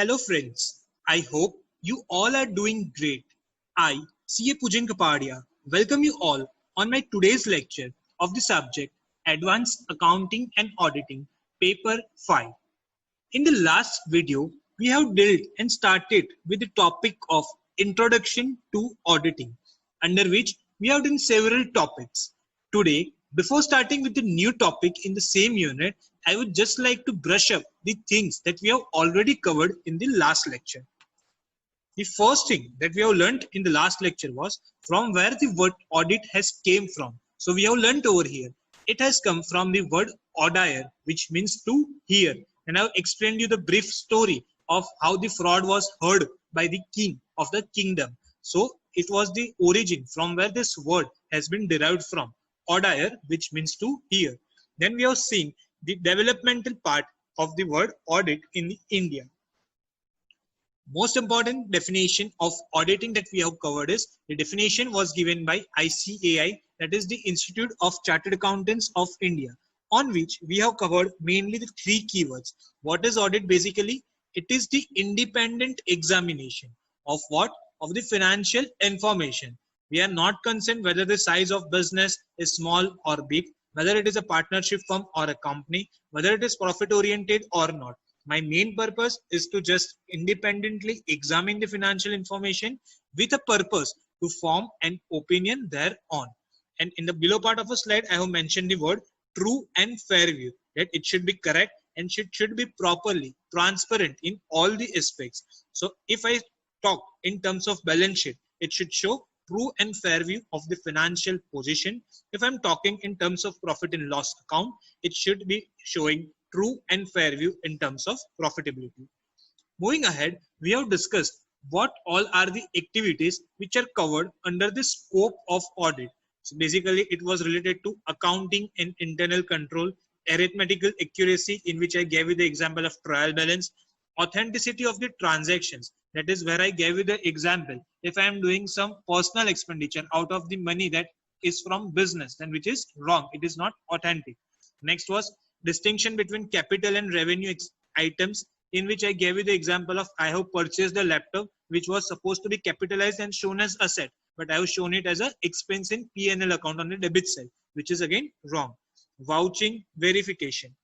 Hello friends, I hope you all are doing great. I, CA Pujan Kapadia, welcome you all on my today's lecture of the subject Advanced Accounting and Auditing, Paper 5. In the last video, we have dealt and started with the topic of Introduction to Auditing, under which we have done several topics. Today, before starting with the new topic in the same unit, I would just like to brush up the things that we have already covered in the last lecture. The first thing that we have learned in the last lecture was from where the word audit has came from. So we have learned over here. It has come from the word audire, which means to hear. And I have explained you the brief story of how the fraud was heard by the king of the kingdom. So it was the origin from where this word has been derived from. Audire, which means to hear. Then we have seen the developmental part of the word audit in India. Most important definition of auditing that we have covered is the definition was given by ICAI, that is the Institute of Chartered Accountants of India, on which we have covered mainly the three keywords. What is audit basically? It is the independent examination of what? Of the financial information. We are not concerned whether the size of business is small or big, whether it is a partnership firm or a company, whether it is profit oriented or not. My main purpose is to just independently examine the financial information with a purpose to form an opinion thereon. And in the below part of a slide, I have mentioned the word true and fair view, that it should be correct and should be properly transparent in all the aspects. So if I talk in terms of balance sheet, it should show true and fair view of the financial position. If I'm talking in terms of profit and loss account, it should be showing true and fair view in terms of profitability. Moving ahead, we have discussed what all are the activities which are covered under the scope of audit. So basically it was related to accounting and internal control, arithmetical accuracy, in which I gave you the example of trial balance, authenticity of the transactions, that is where I gave you the example. If I am doing some personal expenditure out of the money that is from business, then which is wrong, it is not authentic. Next was distinction between capital and revenue items, in which I gave you the example of I have purchased a laptop which was supposed to be capitalized and shown as asset, but I have shown it as an expense in P&L account on the debit side, which is again wrong. Vouching verification.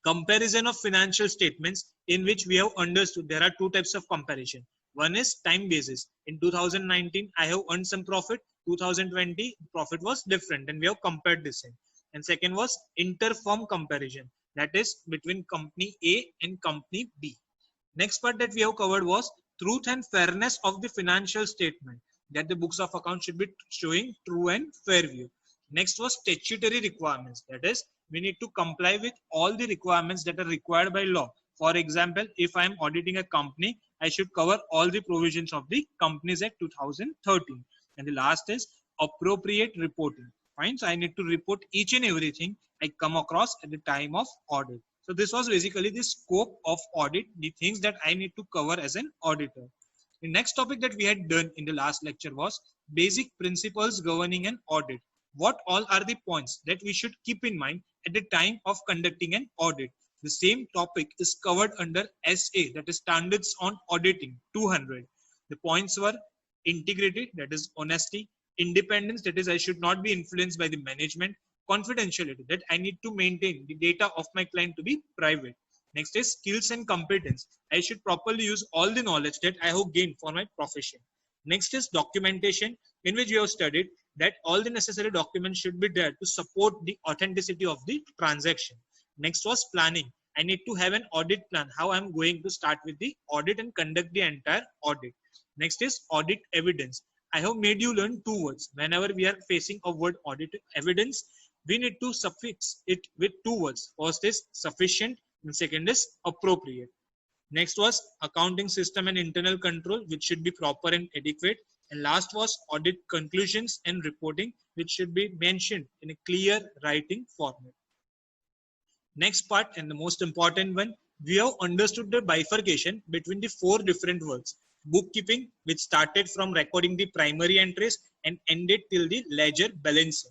Comparison of financial statements, in which we have understood there are two types of comparison. One is time basis. In 2019, I have earned some profit. 2020, profit was different, and we have compared the same. And second was inter-firm comparison, that is between company A and company B. Next part that we have covered was truth and fairness of the financial statement, that the books of account should be showing true and fair view. Next was statutory requirements, that is we need to comply with all the requirements that are required by law. For example, if I am auditing a company, I should cover all the provisions of the Companies Act 2013. And the last is appropriate reporting. Fine, so I need to report each and everything I come across at the time of audit. So this was basically the scope of audit, the things that I need to cover as an auditor. The next topic that we had done in the last lecture was basic principles governing an audit. What all are the points that we should keep in mind at the time of conducting an audit? The same topic is covered under SA, that is Standards on Auditing 200. The points were integrity, that is honesty; independence, that is I should not be influenced by the management; confidentiality, that I need to maintain the data of my client to be private. Next is skills and competence. I should properly use all the knowledge that I have gained for my profession. Next is documentation, in which you have studied that all the necessary documents should be there to support the authenticity of the transaction. Next was planning. I need to have an audit plan, how I'm going to start with the audit and conduct the entire audit. Next is audit evidence. I have made you learn two words. Whenever we are facing a word audit evidence, we need to suffix it with two words. First is sufficient and second is appropriate. Next was accounting system and internal control, which should be proper and adequate. And last was audit conclusions and reporting, which should be mentioned in a clear writing format. Next part, and the most important one, we have understood the bifurcation between the four different words. Bookkeeping, which started from recording the primary entries and ended till the ledger balancing.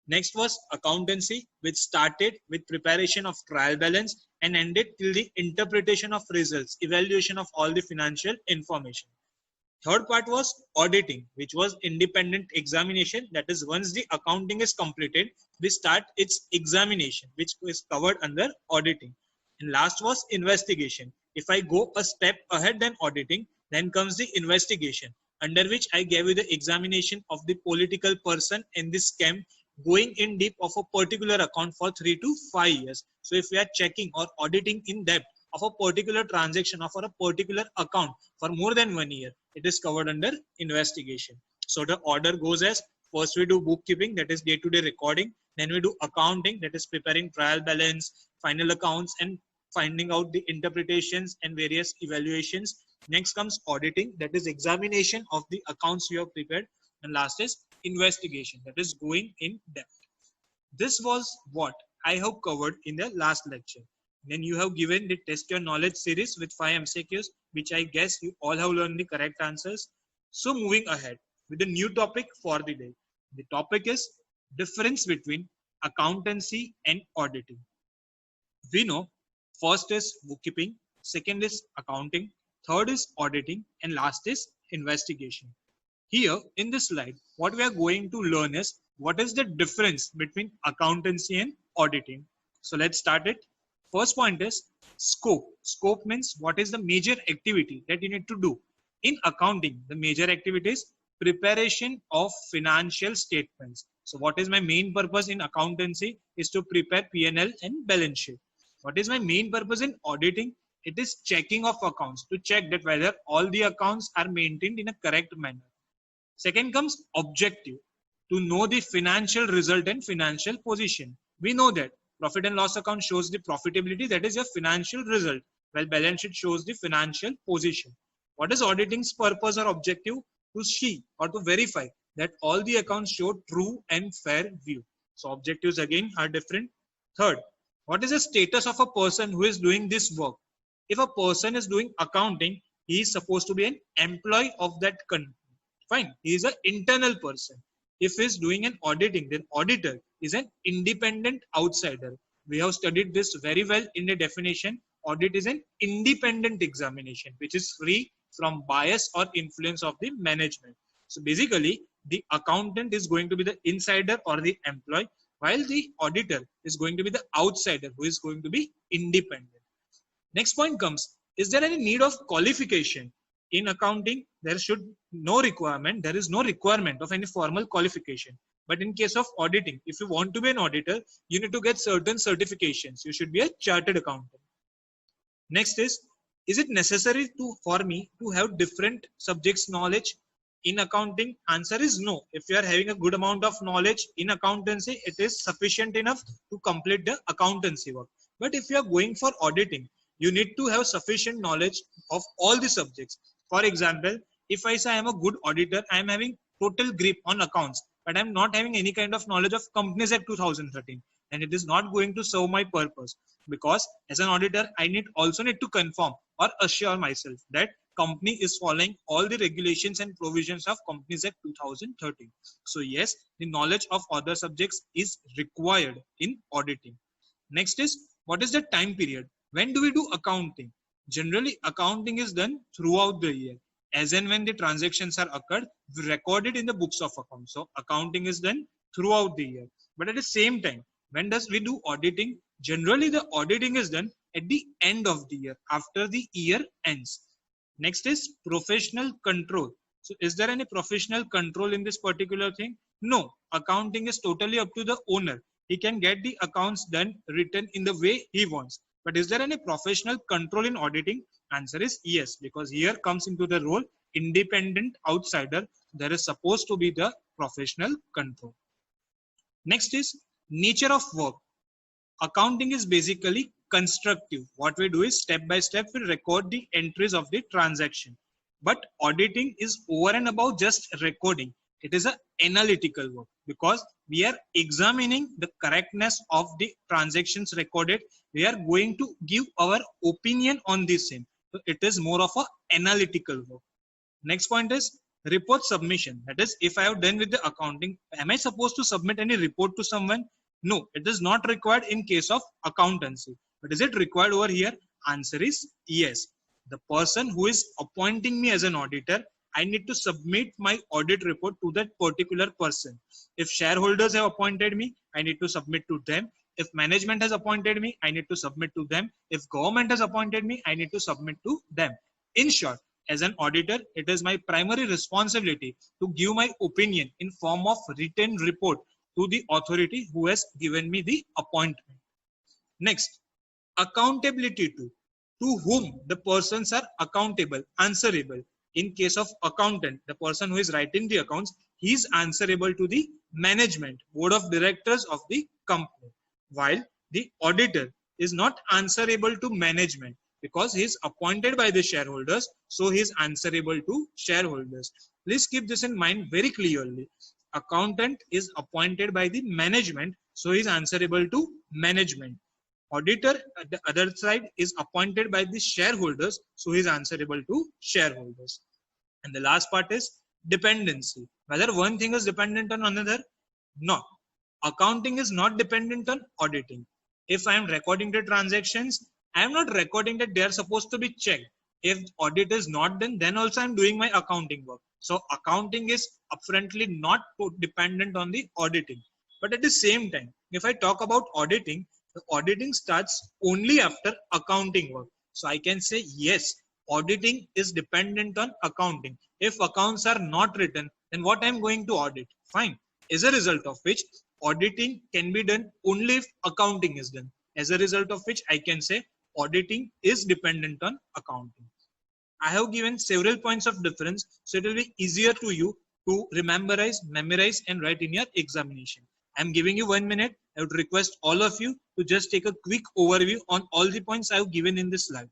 Next was accountancy, which started with preparation of trial balance and ended till the interpretation of results, evaluation of all the financial information. Third part was auditing, which was independent examination. That is, once the accounting is completed, we start its examination, which is covered under auditing. And last was investigation. If I go a step ahead than auditing, then comes the investigation, under which I gave you the examination of the political person in this scam, going in deep of a particular account for 3 to 5 years. So if we are checking or auditing in depth of a particular transaction or for a particular account for more than 1 year, it is covered under investigation. So the order goes as: first we do bookkeeping, that is day-to-day recording. Then we do accounting, that is preparing trial balance, final accounts, and finding out the interpretations and various evaluations. Next comes auditing, that is examination of the accounts you have prepared. And last is investigation, that is going in depth. This was what I have covered in the last lecture. Then you have given the test your knowledge series with 5 MCQs, which I guess you all have learned the correct answers. So moving ahead with the new topic for the day. The topic is difference between accountancy and auditing. We know first is bookkeeping, second is accounting, third is auditing, and last is investigation. Here in this slide, what we are going to learn is what is the difference between accountancy and auditing. So let's start it. First point is scope. Scope means what is the major activity that you need to do. In accounting, the major activity is preparation of financial statements. So what is my main purpose in accountancy is to prepare P&L and balance sheet. What is my main purpose in auditing? It is checking of accounts, to check that whether all the accounts are maintained in a correct manner. Second comes objective, to know the financial result and financial position. We know that profit and loss account shows the profitability, that is your financial result, while balance sheet shows the financial position. What is auditing's purpose or objective? To see or to verify that all the accounts show true and fair view. So objectives again are different. Third, what is the status of a person who is doing this work? If a person is doing accounting, he is supposed to be an employee of that company. Fine, he is an internal person. If he is doing an auditing, then auditor is an independent outsider. We have studied this very well in the definition. Audit is an independent examination which is free from bias or influence of the management. So basically, the accountant is going to be the insider or the employee, while the auditor is going to be the outsider who is going to be independent. Next point comes, is there any need of qualification? In accounting, there is no requirement of any formal qualification. But in case of auditing, if you want to be an auditor, you need to get certain certifications. You should be a chartered accountant. Next is it necessary for me to have different subjects knowledge in accounting? Answer is no. If you are having a good amount of knowledge in accountancy, it is sufficient enough to complete the accountancy work. But if you are going for auditing, you need to have sufficient knowledge of all the subjects. For example, if I say I am a good auditor, I am having total grip on accounts, but I am not having any kind of knowledge of Companies Act 2013, and it is not going to serve my purpose, because as an auditor, I also need to confirm or assure myself that company is following all the regulations and provisions of Companies Act 2013. So yes, the knowledge of other subjects is required in auditing. Next is, what is the time period? When do we do accounting? Generally, accounting is done throughout the year. As and when the transactions are occurred, we record it in the books of accounts. So accounting is done throughout the year. But at the same time, when does we do auditing? Generally, the auditing is done at the end of the year, after the year ends. Next is professional control. So is there any professional control in this particular thing? No, accounting is totally up to the owner. He can get the accounts done, written in the way he wants. But is there any professional control in auditing? Answer is yes, because here comes into the role independent outsider. There is supposed to be the professional control. Next is nature of work. Accounting is basically constructive. What we do is step by step we record the entries of the transaction. But auditing is over and above just recording. It is an analytical work, because we are examining the correctness of the transactions recorded. We are going to give our opinion on the same. So it is more of an analytical work. Next point is Report submission. That is, if I have done with the accounting, am I supposed to submit any report to someone? No, it is not required in case of accountancy. But is it required over here? Answer is yes. The person who is appointing me as an auditor, I need to submit my audit report to that particular person. If shareholders have appointed me, I need to submit to them. If management has appointed me, I need to submit to them. If government has appointed me, I need to submit to them. In short, as an auditor, it is my primary responsibility to give my opinion in form of written report to the authority who has given me the appointment. Next, accountability to whom the persons are accountable, answerable. In case of accountant, the person who is writing the accounts, he is answerable to the management, board of directors of the company, while the auditor is not answerable to management because he is appointed by the shareholders, so he is answerable to shareholders. Please keep this in mind very clearly. Accountant is appointed by the management, so he is answerable to management. Auditor at the other side is appointed by the shareholders, so he is answerable to shareholders. And the last part is dependency. Whether one thing is dependent on another? No. Accounting is not dependent on auditing. If I am recording the transactions, I am not recording that they are supposed to be checked. If audit is not done, then also I am doing my accounting work. So accounting is upfrontly not dependent on the auditing. But at the same time, if I talk about auditing, the auditing starts only after accounting work. So I can say yes, auditing is dependent on accounting. If accounts are not written, then what I'm going to audit? Fine. As a result of which, auditing can be done only if accounting is done. As a result of which, I can say auditing is dependent on accounting. I have given several points of difference, so it will be easier to you to memorize, and write in your examination. I'm giving you 1 minute. I would request all of you to just take a quick overview on all the points I have given in this slide.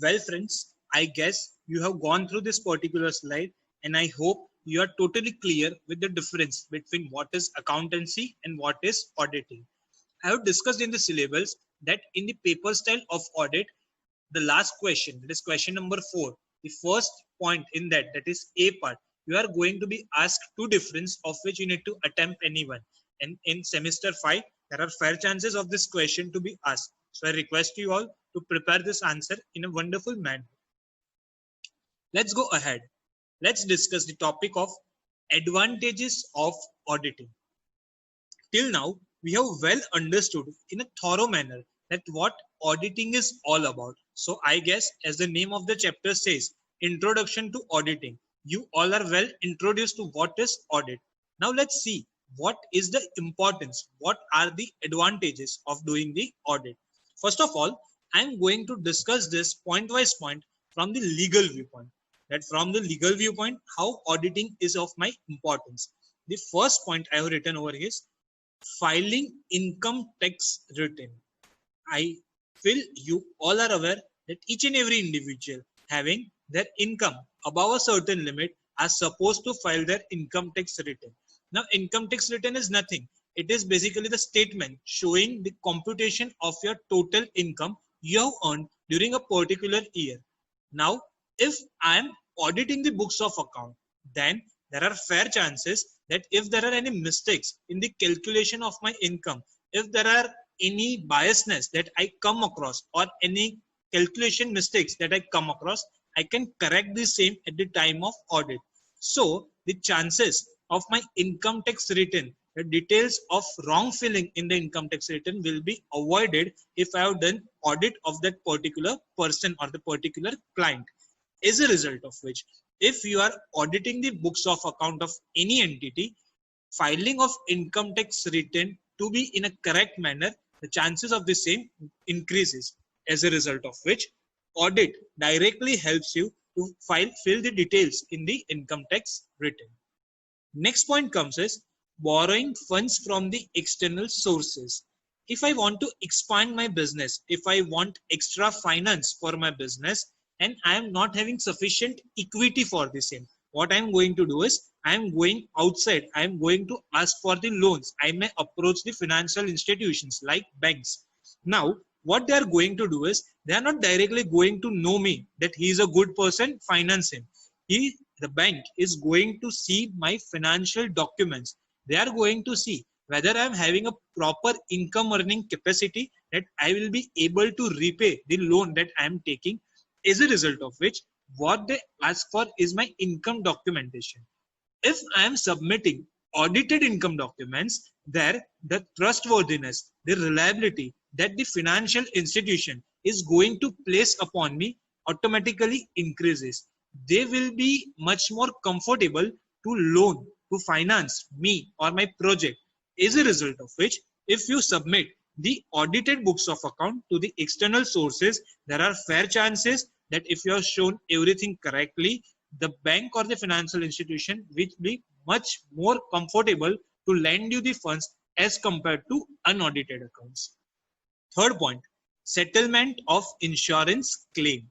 Well, friends, I guess you have gone through this particular slide, and I hope you are totally clear with the difference between what is accountancy and what is auditing. I have discussed in the syllabus that in the paper style of audit, the last question, that is question number 4, the first point in that, that is A part, you are going to be asked two difference of which you need to attempt any one. And in semester 5, there are fair chances of this question to be asked. So I request you all to prepare this answer in a wonderful manner. Let's go ahead. Let's discuss the topic of advantages of auditing. Till now, we have well understood in a thorough manner that what auditing is all about. So I guess as the name of the chapter says, Introduction to Auditing, you all are well introduced to what is audit. Now let's see what is the importance, what are the advantages of doing the audit. First of all, I'm going to discuss this point-wise point from the legal viewpoint. That from the legal viewpoint, how auditing is of my importance. The first point I have written over here is filing income tax return. I feel you all are aware that each and every individual having their income above a certain limit are supposed to file their income tax return. Now, income tax return is nothing. It is basically the statement showing the computation of your total income you have earned during a particular year. Now, if I am auditing the books of account, then there are fair chances that if there are any mistakes in the calculation of my income, if there are any biasness that I come across or any calculation mistakes that I come across, I can correct the same at the time of audit. So the chances of my income tax return, the details of wrong filling in the income tax return will be avoided if I have done audit of that particular person or the particular client. As a result of which, if you are auditing the books of account of any entity, filing of income tax return to be in a correct manner, the chances of the same increases. As a result of which, audit directly helps you to fill the details in the income tax return. Next point comes as borrowing funds from the external sources. If I want to expand my business, if I want extra finance for my business and I am not having sufficient equity for the same, what I am going to do is I am going outside. I am going to ask for the loans. I may approach the financial institutions like banks. Now, what they are going to do is they are not directly going to know me that he is a good person, finance him. The bank is going to see my financial documents. They are going to see whether I am having a proper income earning capacity that I will be able to repay the loan that I am taking. As a result of which, what they ask for is my income documentation. If I am submitting audited income documents, there the trustworthiness, the reliability that the financial institution is going to place upon me automatically increases. They will be much more comfortable to loan, to finance me or my project. As a result of which, if you submit the audited books of account to the external sources, there are fair chances that if you have shown everything correctly, the bank or the financial institution will be much more comfortable to lend you the funds as compared to unaudited accounts. Third point, settlement of insurance claim.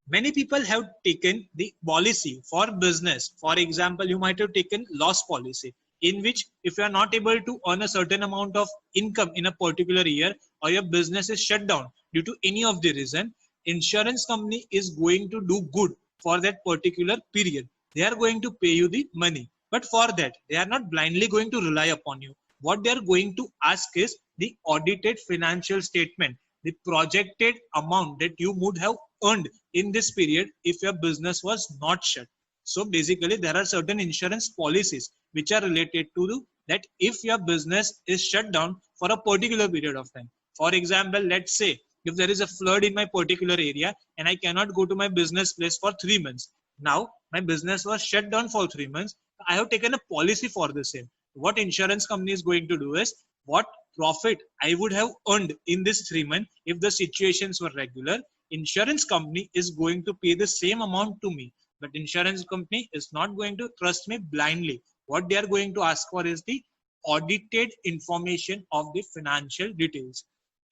Many people have taken the policy for business. For example, you might have taken loss policy in which if you are not able to earn a certain amount of income in a particular year or your business is shut down due to any of the reason, insurance company is going to do good for that particular period. They are going to pay you the money. But for that, they are not blindly going to rely upon you. What they are going to ask is the audited financial statement, the projected amount that you would have earned in this period if your business was not shut. So basically, there are certain insurance policies which are related to that if your business is shut down for a particular period of time. For example, let's say if there is a flood in my particular area and I cannot go to my business place for 3 months. Now, my business was shut down for 3 months. I have taken a policy for the same. What insurance company is going to do is what profit I would have earned in this 3 months if the situations were regular. Insurance company is going to pay the same amount to me, but insurance company is not going to trust me blindly. What they are going to ask for is the audited information of the financial details.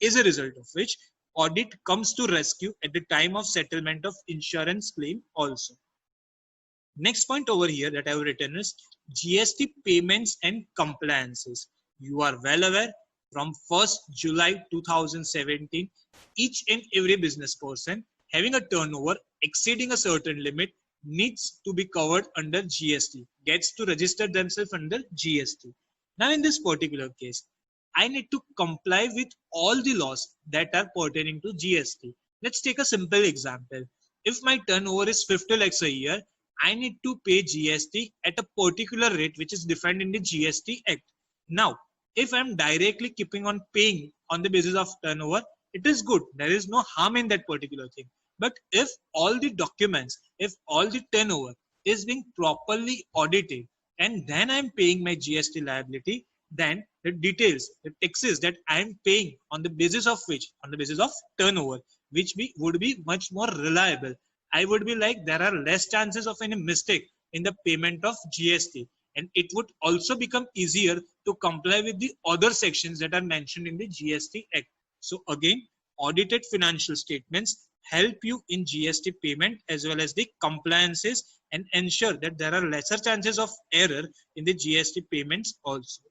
As a result of which, audit comes to rescue at the time of settlement of insurance claim also. Next point over here that I have written is GST payments and compliances. You are well aware from 1st July 2017, each and every business person having a turnover exceeding a certain limit needs to be covered under GST, gets to register themselves under GST. Now in this particular case, I need to comply with all the laws that are pertaining to GST. Let's take a simple example. If my turnover is 50 lakhs a year, I need to pay GST at a particular rate which is defined in the GST Act. Now, if I'm directly keeping on paying on the basis of turnover, it is good. There is no harm in that particular thing. But if all the documents, if all the turnover is being properly audited and then I'm paying my GST liability, then the details, the taxes that I am paying on the basis of which, on the basis of turnover, which would be much more reliable. I would be like there are less chances of any mistake in the payment of GST, and it would also become easier to comply with the other sections that are mentioned in the GST Act. So again, audited financial statements help you in GST payment as well as the compliances and ensure that there are lesser chances of error in the GST payments also.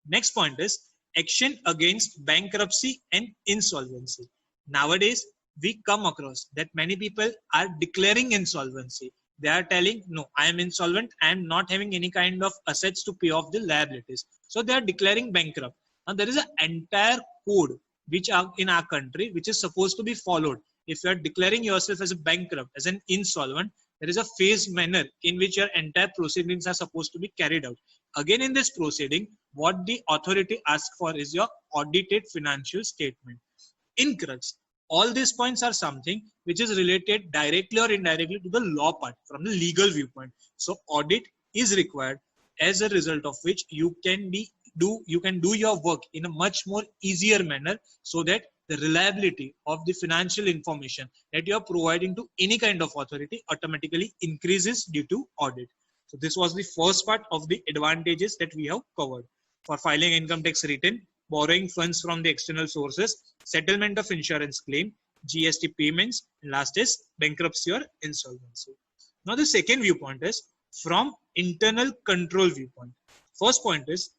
Next point is action against bankruptcy and insolvency. Nowadays, we come across that many people are declaring insolvency. They are telling, no, I am insolvent. I am not having any kind of assets to pay off the liabilities. So they are declaring bankrupt. Now there is an entire code which are in our country, which is supposed to be followed. If you are declaring yourself as a bankrupt, as an insolvent, there is a phased manner in which your entire proceedings are supposed to be carried out. Again, in this proceeding, what the authority asks for is your audited financial statement. In crux, all these points are something which is related directly or indirectly to the law part from the legal viewpoint. So audit is required, as a result of which you can do your work in a much more easier manner, so that the reliability of the financial information that you are providing to any kind of authority automatically increases due to audit. So this was the first part of the advantages that we have covered. For filing income tax return, borrowing funds from the external sources, settlement of insurance claim, GST payments, and last is bankruptcy or insolvency. Now the second viewpoint is from internal control viewpoint. First point is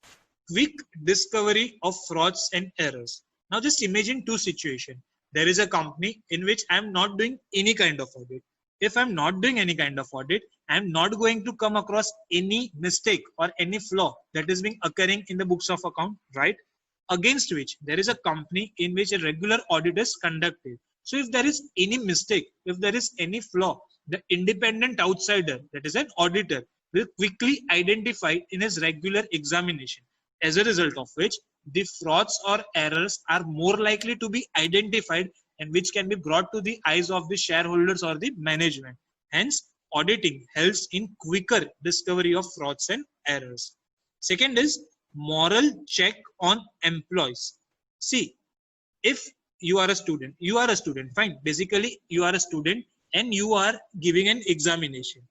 quick discovery of frauds and errors. Now just imagine two situations. There is a company in which I am not doing any kind of audit. If I'm not doing any kind of audit, I'm not going to come across any mistake or any flaw that is being occurring in the books of account, right? Against which there is a company in which a regular audit is conducted. So if there is any mistake, if there is any flaw, the independent outsider, that is an auditor, will quickly identify in his regular examination. As a result of which the frauds or errors are more likely to be identified and which can be brought to the eyes of the shareholders or the management. Hence, auditing helps in quicker discovery of frauds and errors. Second is moral check on employees. See, if you are a student, fine. Basically, you are a student and you are giving an examination.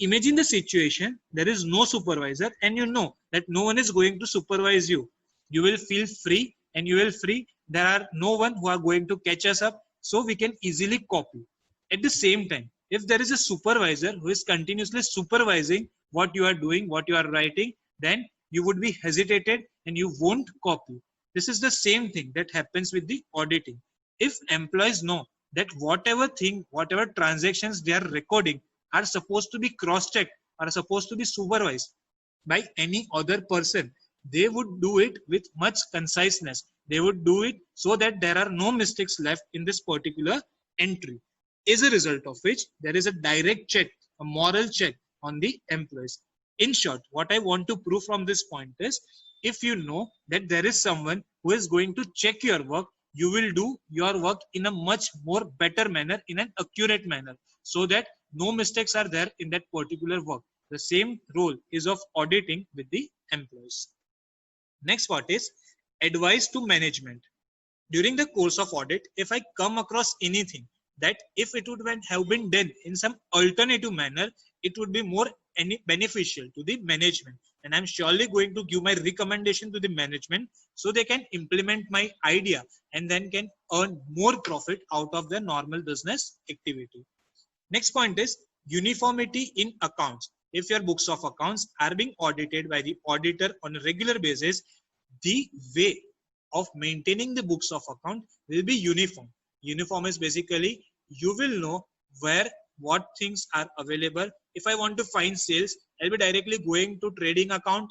Imagine the situation, there is no supervisor and you know that no one is going to supervise you. You will feel free and you will free. There are no one who are going to catch us up, so we can easily copy. At the same time, if there is a supervisor who is continuously supervising what you are doing, what you are writing, then you would be hesitated and you won't copy. This is the same thing that happens with the auditing. If employees know that whatever transactions they are recording are supposed to be cross-checked, are supposed to be supervised by any other person, they would do it with much conciseness. They would do it so that there are no mistakes left in this particular entry. As a result of which, there is a direct check, a moral check on the employees. In short, what I want to prove from this point is, if you know that there is someone who is going to check your work, you will do your work in a much more better manner, in an accurate manner, so that no mistakes are there in that particular work. The same role is of auditing with the employees. Next part is advice to management. During the course of audit, if I come across anything that if it would have been done in some alternative manner, it would be more beneficial to the management. And I'm surely going to give my recommendation to the management so they can implement my idea and then can earn more profit out of their normal business activity. Next point is uniformity in accounts. If your books of accounts are being audited by the auditor on a regular basis, the way of maintaining the books of account will be uniform. Uniform is basically you will know where what things are available. If I want to find sales, I'll be directly going to trading account,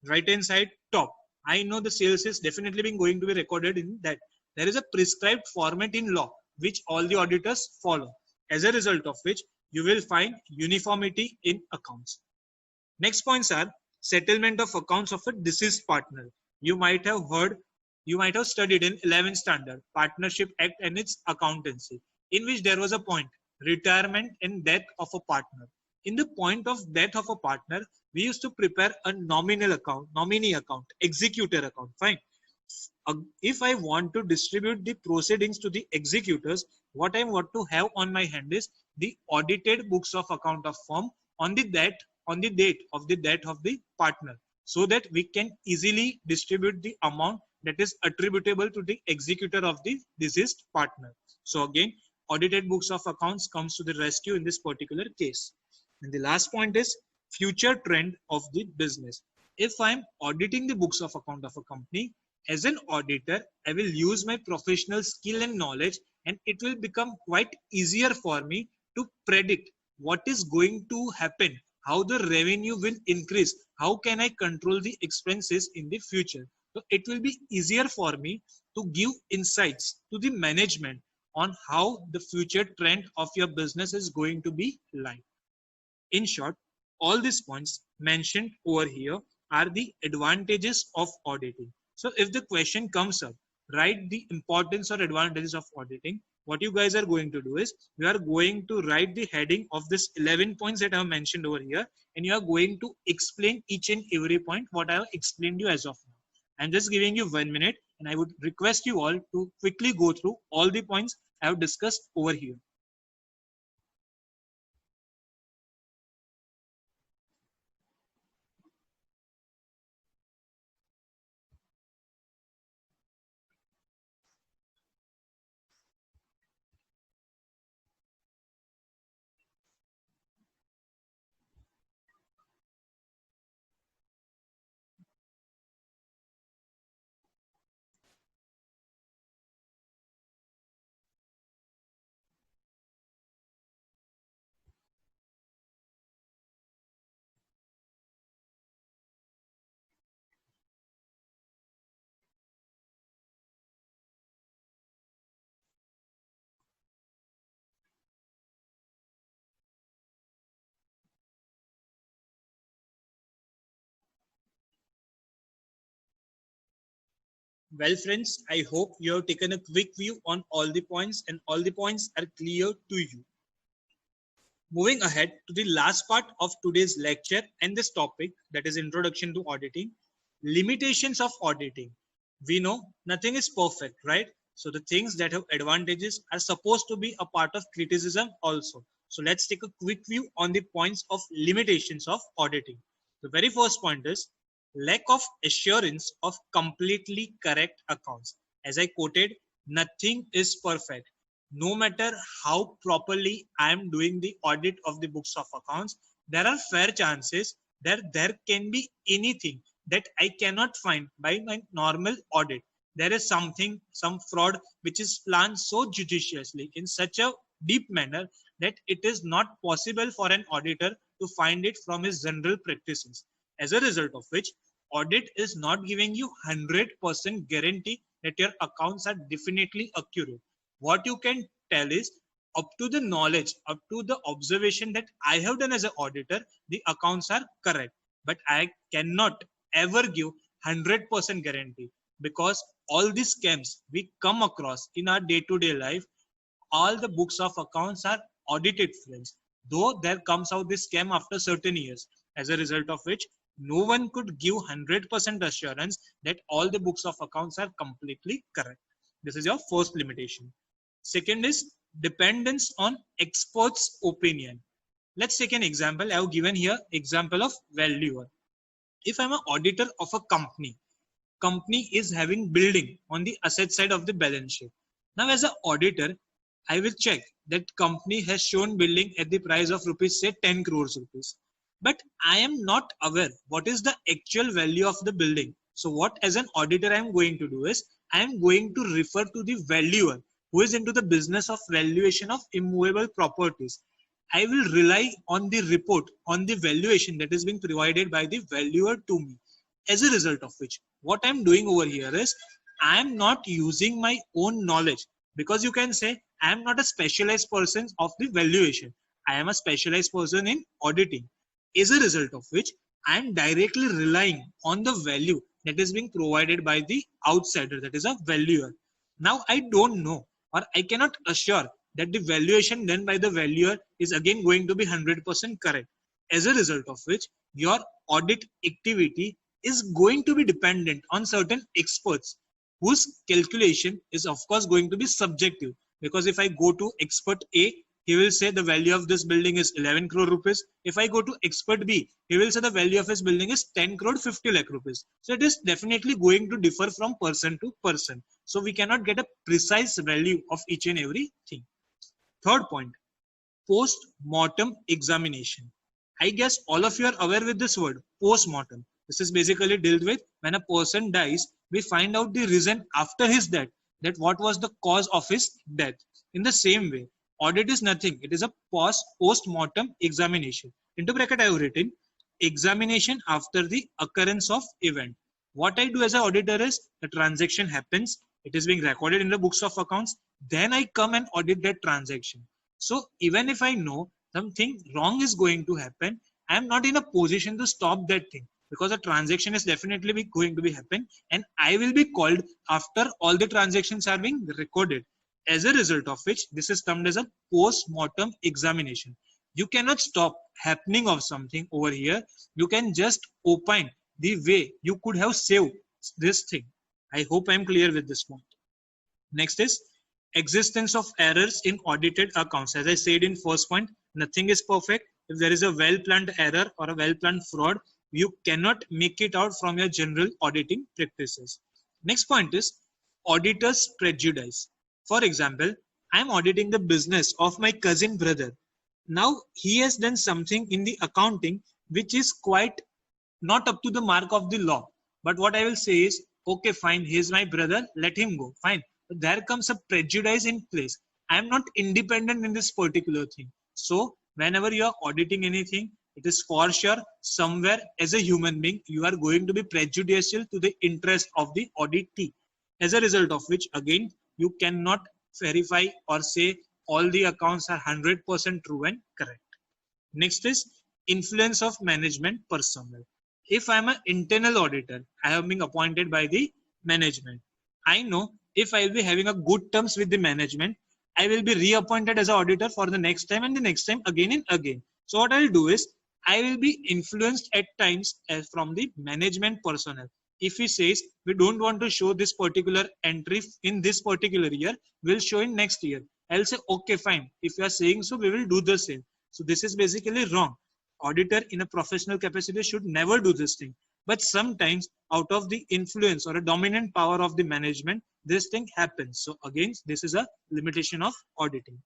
right hand side top. I know the sales is definitely being going to be recorded in that. There is a prescribed format in law which all the auditors follow. As a result of which you will find uniformity in accounts. Next points are settlement of accounts of a deceased partner. You might have heard, you might have studied in 11th standard Partnership Act and its accountancy, in which there was a point, retirement and death of a partner. In the point of death of a partner, we used to prepare a nominal account, nominee account, executor account. Fine. If I want to distribute the proceedings to the executors, what I want to have on my hand is the audited books of account of firm on the date of the death of the partner, so that we can easily distribute the amount that is attributable to the executor of the deceased partner. So again, audited books of accounts comes to the rescue in this particular case. And the last point is future trend of the business. If I'm auditing the books of account of a company, as an auditor, I will use my professional skill and knowledge and it will become quite easier for me to predict what is going to happen, how the revenue will increase, how can I control the expenses in the future. So it will be easier for me to give insights to the management on how the future trend of your business is going to be like. In short, all these points mentioned over here are the advantages of auditing. So if the question comes up, write the importance or advantages of auditing. What you guys are going to do is you are going to write the heading of this 11 points that I have mentioned over here, and you are going to explain each and every point what I have explained you as of now. I'm just giving you 1 minute, and I would request you all to quickly go through all the points I have discussed over here. Well, friends, I hope you have taken a quick view on all the points and all the points are clear to you. Moving ahead to the last part of today's lecture and this topic, that is Introduction to Auditing, limitations of auditing. We know nothing is perfect, right? So the things that have advantages are supposed to be a part of criticism also. So let's take a quick view on the points of limitations of auditing. The very first point is lack of assurance of completely correct accounts. As I quoted, nothing is perfect. No matter how properly I am doing the audit of the books of accounts, there are fair chances that there can be anything that I cannot find by my normal audit. There is something, some fraud which is planned so judiciously in such a deep manner that it is not possible for an auditor to find it from his general practices. As a result of which, audit is not giving you 100% guarantee that your accounts are definitely accurate. What you can tell is up to the knowledge, up to the observation that I have done as an auditor, the accounts are correct. But I cannot ever give 100% guarantee because all these scams we come across in our day-to-day life, all the books of accounts are audited, friends. Though there comes out this scam after certain years, as a result of which no one could give 100% assurance that all the books of accounts are completely correct. This is your first limitation. Second is dependence on experts' opinion. Let's take an example. I have given here example of valuer. If I'm an auditor of a company is having building on the asset side of the balance sheet. Now as an auditor, I will check that company has shown building at the price of rupees, say 10 crores rupees. But I am not aware what is the actual value of the building. So what as an auditor I am going to do is I am going to refer to the valuer who is into the business of valuation of immovable properties. I will rely on the report, on the valuation that is being provided by the valuer to me. As a result of which, what I'm doing over here is I'm not using my own knowledge, because you can say I'm not a specialized person of the valuation. I am a specialized person in auditing. As a result of which, I'm directly relying on the value that is being provided by the outsider, that is a valuer. Now I don't know, or I cannot assure that the valuation done by the valuer is again going to be 100% correct. As a result of which, your audit activity is going to be dependent on certain experts whose calculation is of course going to be subjective, because if I go to expert A, he will say the value of this building is 11 crore rupees. If I go to expert B, he will say the value of his building is 10 crore 50 lakh rupees. So it is definitely going to differ from person to person. So we cannot get a precise value of each and every thing. Third point, post-mortem examination. I guess all of you are aware with this word, post-mortem. This is basically dealt with when a person dies, we find out the reason after his death, that what was the cause of his death. In the same way, audit is nothing. It is a post-mortem examination. Into bracket I have written examination after the occurrence of event. What I do as an auditor is the transaction happens, it is being recorded in the books of accounts, then I come and audit that transaction. So even if I know something wrong is going to happen, I am not in a position to stop that thing because the transaction is definitely going to be happen and I will be called after all the transactions are being recorded. As a result of which this is termed as a post-mortem examination. You cannot stop happening of something over here. You can just opine the way you could have saved this thing. I hope I'm clear with this point. Next is existence of errors in audited accounts. As I said in first point, nothing is perfect. If there is a well-planned error or a well-planned fraud, you cannot make it out from your general auditing practices. Next point is auditor's prejudice. For example, I'm auditing the business of my cousin brother. Now he has done something in the accounting which is quite not up to the mark of the law. But what I will say is, okay, fine, he's my brother, let him go, fine. But there comes a prejudice in place. I am not independent in this particular thing. So whenever you are auditing anything, it is for sure somewhere as a human being, you are going to be prejudicial to the interest of the auditee. As a result of which, again, you cannot verify or say all the accounts are 100% true and correct. Next is influence of management personnel. If I'm an internal auditor, I have been appointed by the management. I know if I will be having a good terms with the management, I will be reappointed as an auditor for the next time and the next time again and again. So what I'll do is I will be influenced at times as from the management personnel. If he says we don't want to show this particular entry in this particular year, we'll show in next year. I'll say okay, fine. If you are saying so, we will do the same. So this is basically wrong. Auditor in a professional capacity should never do this thing. But sometimes out of the influence or a dominant power of the management, this thing happens. So again, this is a limitation of auditing.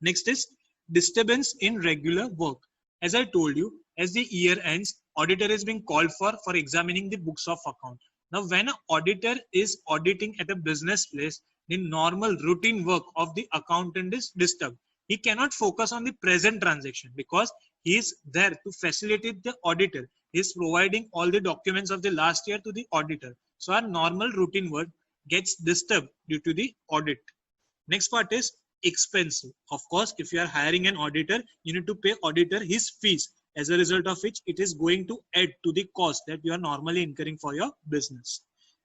Next is disturbance in regular work. As I told you, as the year ends, auditor is being called for examining the books of account. Now, when an auditor is auditing at a business place, the normal routine work of the accountant is disturbed. He cannot focus on the present transaction because he is there to facilitate the auditor. He is providing all the documents of the last year to the auditor. So our normal routine work gets disturbed due to the audit. Next part is expensive. Of course, if you are hiring an auditor, you need to pay auditor his fees, as a result of which it is going to add to the cost that you are normally incurring for your business.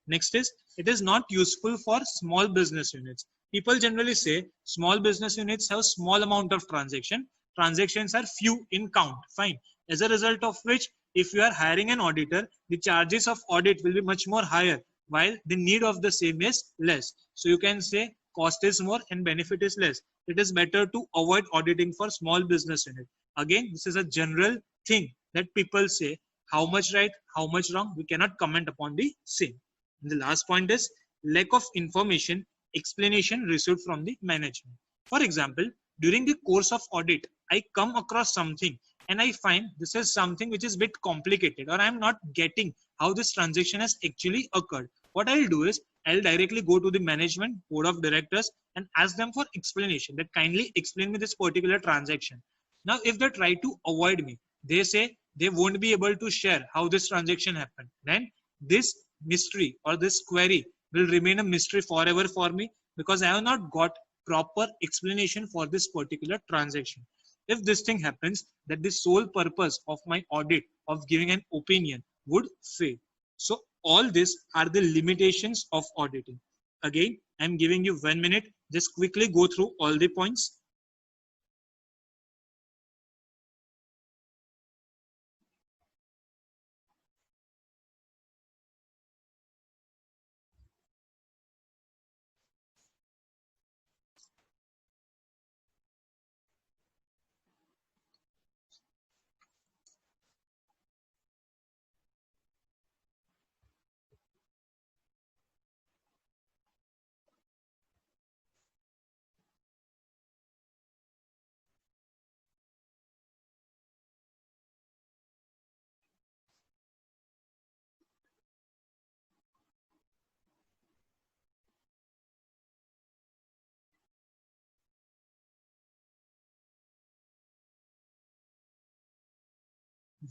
Next is it is not useful for small business units. People generally say small business units have small amount of transaction. Transactions are few in count. Fine. As a result of which, if you are hiring an auditor, the charges of audit will be much more higher, while the need of the same is less. So you can say cost is more and benefit is less. It is better to avoid auditing for small business unit. Again, this is a general thing that people say. How much right, how much wrong, we cannot comment upon the same. And the last point is lack of information, explanation received from the management. For example, during the course of audit, I come across something and I find this is something which is a bit complicated, or I'm not getting how this transaction has actually occurred. What I'll do is I'll directly go to the management board of directors and ask them for explanation, that kindly explain me this particular transaction. Now, if they try to avoid me, they say they won't be able to share how this transaction happened, then this mystery or this query will remain a mystery forever for me, because I have not got proper explanation for this particular transaction. If this thing happens, that the sole purpose of my audit of giving an opinion would fail. So all these are the limitations of auditing. Again, I'm giving you 1 minute. Just quickly go through all the points.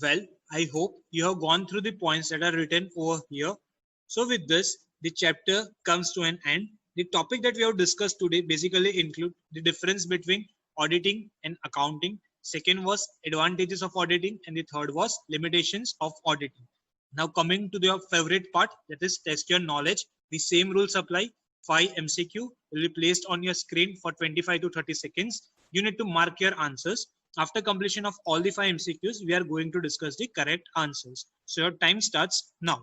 Well, I hope you have gone through the points that are written over here. So with this, the chapter comes to an end. The topic that we have discussed today basically include the difference between auditing and accounting. Second was advantages of auditing, and the third was limitations of auditing. Now coming to your favorite part, that is test your knowledge. The same rules apply. 5 MCQ will be placed on your screen for 25 to 30 seconds. You need to mark your answers. After completion of all the 5 MCQs, we are going to discuss the correct answers. So your time starts now.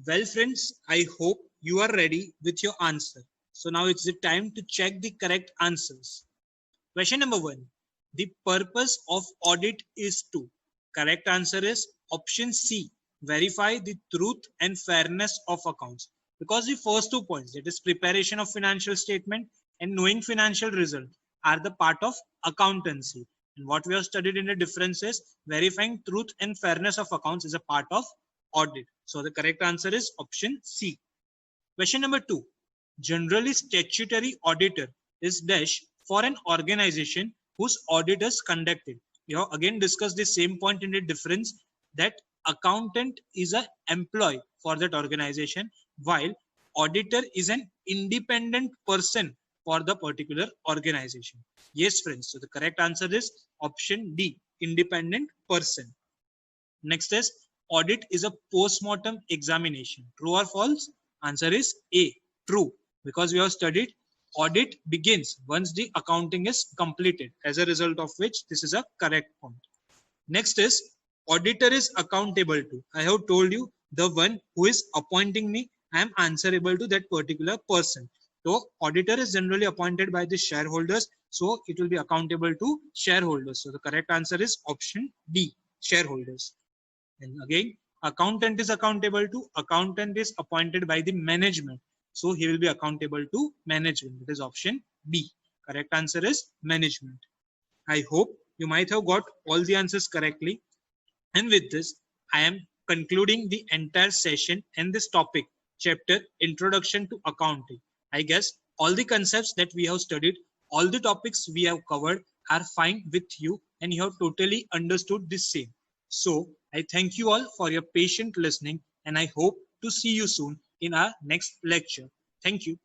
Well, friends, I hope you are ready with your answer. So now it's the time to check the correct answers. Question number 1. The purpose of audit is to. Correct answer is option C. Verify the truth and fairness of accounts. Because the first 2 points, that is preparation of financial statement and knowing financial result, are the part of accountancy. And what we have studied in the difference is verifying truth and fairness of accounts is a part of audit. So the correct answer is option C. Question number 2. Generally, statutory auditor is dash for an organization whose audit is conducted. You have again discussed the same point in the difference that accountant is an employee for that organization, while auditor is an independent person for the particular organization. Yes, friends. So the correct answer is option D, independent person. Next is audit is a post-mortem examination. True or false? Answer is A, true. Because we have studied audit begins once the accounting is completed, as a result of which this is a correct point. Next is auditor is accountable to. I have told you the one who is appointing me, I am answerable to that particular person. So auditor is generally appointed by the shareholders, so it will be accountable to shareholders. So the correct answer is option D, shareholders. And again, accountant is accountable to. Accountant is appointed by the management, so he will be accountable to management. That is option B. Correct answer is management. I hope you might have got all the answers correctly. And with this, I am concluding the entire session and this topic, chapter Introduction to Accounting. I guess all the concepts that we have studied, all the topics we have covered are fine with you and you have totally understood the same. So I thank you all for your patient listening and I hope to see you soon in our next lecture. Thank you.